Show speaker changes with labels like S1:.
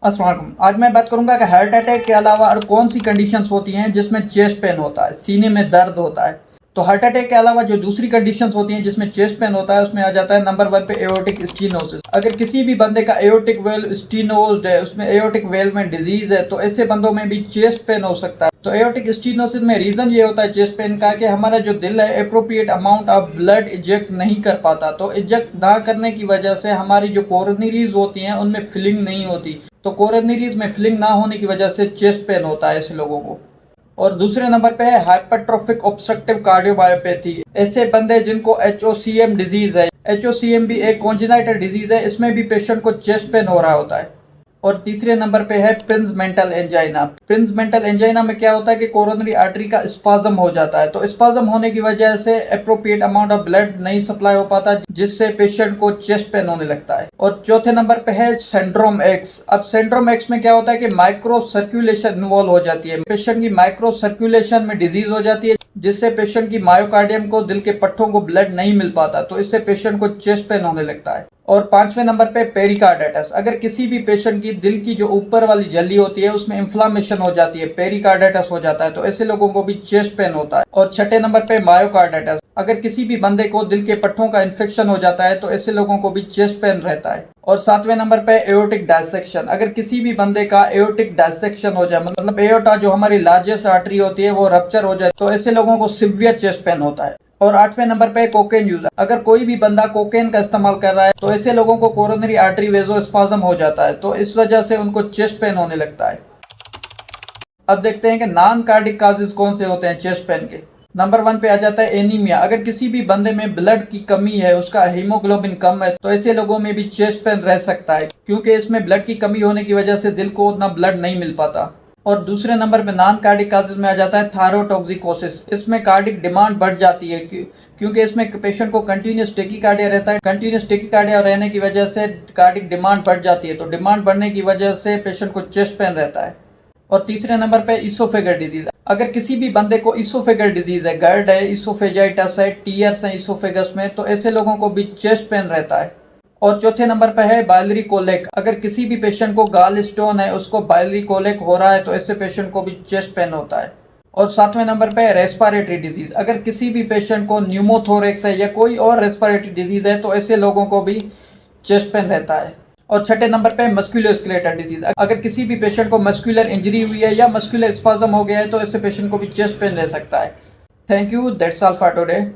S1: अस्सलाम वालेकुम। आज मैं बात करूंगा कि हार्ट अटैक के अलावा और कौन सी कंडीशंस होती हैं जिसमें चेस्ट पेन होता है, सीने में दर्द होता है। तो हार्ट अटैक के अलावा जो दूसरी कंडीशंस होती हैं जिसमें चेस्ट पेन होता है, उसमें आ जाता है नंबर 1 पे एओर्टिक स्टेनोसिस। अगर किसी भी बंदे का एओर्टिक वेल स्टेनोज्ड है, उसमें एओर्टिक वेल में डिजीज है, तो ऐसे बंदों में भी चेस्ट पेन हो सकता है। तो एओर्टिक स्टेनोसिस में रीजन ये होता है चेस्ट पेन का कि हमारा जो दिल है appropriate amount of blood eject नहीं कर पाता। तो इजेक्ट ना करने की वजह से हमारी जो कोरोनरीज होती हैं उनमें फिलिंग नहीं होती। तो कोरोनरीज में फिलिंग ना होने की वजह से चेस्ट पेन होता है ऐसे लोगों को। और दूसरे नंबर पे है हाइपरट्रोफिक ऑब्स्ट्रक्टिव कार्डियोमायोपैथी। ऐसे बंदे जिनको एचओसीएम डिजीज है, एचओसीएम भी एक कॉन्जेनाइटल डिजीज है, इसमें भी पेशेंट को चेस्ट पेन हो रहा होता है। और तीसरे नंबर पे है प्रिंसमेंटल एंजाइना। प्रिंसमेंटल एंजाइना में क्या होता है कि कोरोनरी आर्टरी का स्पाज्म हो जाता है। तो स्पाज्म होने की वजह से अप्रोप्रिएट अमाउंट ऑफ ब्लड नहीं सप्लाई हो पाता, जिससे पेशेंट को चेस्ट पेन होने लगता है। और चौथे नंबर पे है सिंड्रोम एक्स। अब सिंड्रोम एक्स में क्या होता है कि माइक्रो सर्कुलेशन इन्वॉल्व हो जाती है। पेशेंट की माइक्रो सर्कुलेशन में डिजीज हो जाती है, जिससे पेशेंट की मायोकार्डियम को, दिल के पट्टों को ब्लड नहीं मिल पाता। तो इससे पेशेंट को चेस्ट पेन होने लगता है। और पांचवें नंबर पे पेरिकार्डाइटिस। अगर किसी भी पेशेंट की दिल की जो ऊपर वाली झिल्ली होती है उसमें इन्फ्लामेशन हो जाती है, पेरिकार्डाइटिस हो जाता है, तो ऐसे लोगों को भी चेस्ट पेन होता है। और छठे नंबर पे मायोकार्डाइटिस। अगर किसी भी बंदे को दिल के पट्टों का इन्फेक्शन हो जाता है तो ऐसे लोगों को भी चेस्ट पेन रहता है। और सातवें नंबर पे एओर्टिक डायसेक्शन। अगर किसी भी बंदे का एओर्टिक डायसेक्शन हो जाए, मतलब एओर्टा जो हमारी लार्जेस्ट आर्टरी होती है वो रप्चर हो जाए, तो ऐसे लोगों को सिवियर चेस्ट पेन होता है। और आठवें नंबर पे कोकेन यूजर। अगर कोई भी बंदा कोकेन का इस्तेमाल कर रहा है तो ऐसे लोगों को कोरोनरी आर्टरी वेज़ोस्पाज्म हो जाता है, तो इस वजह से उनको चेस्ट पेन होने लगता है। अब देखते हैं कि नॉन कार्डिक काजेज कौन से होते हैं चेस्ट पेन के। नंबर 1 पे आ जाता है एनीमिया। अगर किसी भी बंदे में ब्लड की कमी है, उसका हीमोग्लोबिन कम है, तो ऐसे लोगों में भी चेस्ट पेन रह सकता है, क्योंकि इसमें ब्लड की कमी होने की वजह से दिल को उतना ब्लड नहीं मिल पाता। और दूसरे नंबर पे नॉन कार्डिक काजेज में आ जाता है थायरोटॉक्सिकोसिस। इसमें कार्डिक डिमांड बढ़ जाती है, क्योंकि इसमें पेशेंट को कंटिन्यूस टेकिकार्डिया रहता है। कंटिन्यूस टेकिकार्डिया रहने की वजह से कार्डिक डिमांड बढ़ जाती है, तो डिमांड बढ़ने की वजह से पेशेंट को चेस्ट पेन रहता है। और तीसरे नंबर पे इसोफेगल डिजीज। अगर किसी भी बंदे को इसोफेगल डिजीज है, गर्ड है, इसोफेजाइटिस है, टीयर्स है इसोफेगस में, तो ऐसे लोगों को भी चेस्ट पेन रहता है। और चौथे नंबर पर है बाइलरी कोलिक। अगर किसी भी पेशेंट को गाल स्टोन है, उसको बाइलरी कोलिक हो रहा है, तो ऐसे पेशेंट को भी चेस्ट पेन होता है। और सातवें नंबर पे है रेस्पिरेटरी डिजीज। अगर किसी भी पेशेंट को न्यूमोथोरेक्स है या कोई और रेस्पिरेटरी डिजीज है, तो ऐसे लोगों को भी चेस्ट पेन रहता है। और छठे नंबर पे मस्कुलोस्केलेटल डिजीज। अगर किसी भी पेशेंट को मस्कुलर इंजरी हुई है या मस्कुलर स्पाज्म हो गया है, तो ऐसे पेशेंट को भी चेस्ट पेन रह सकता है। Thank you, that's all for today.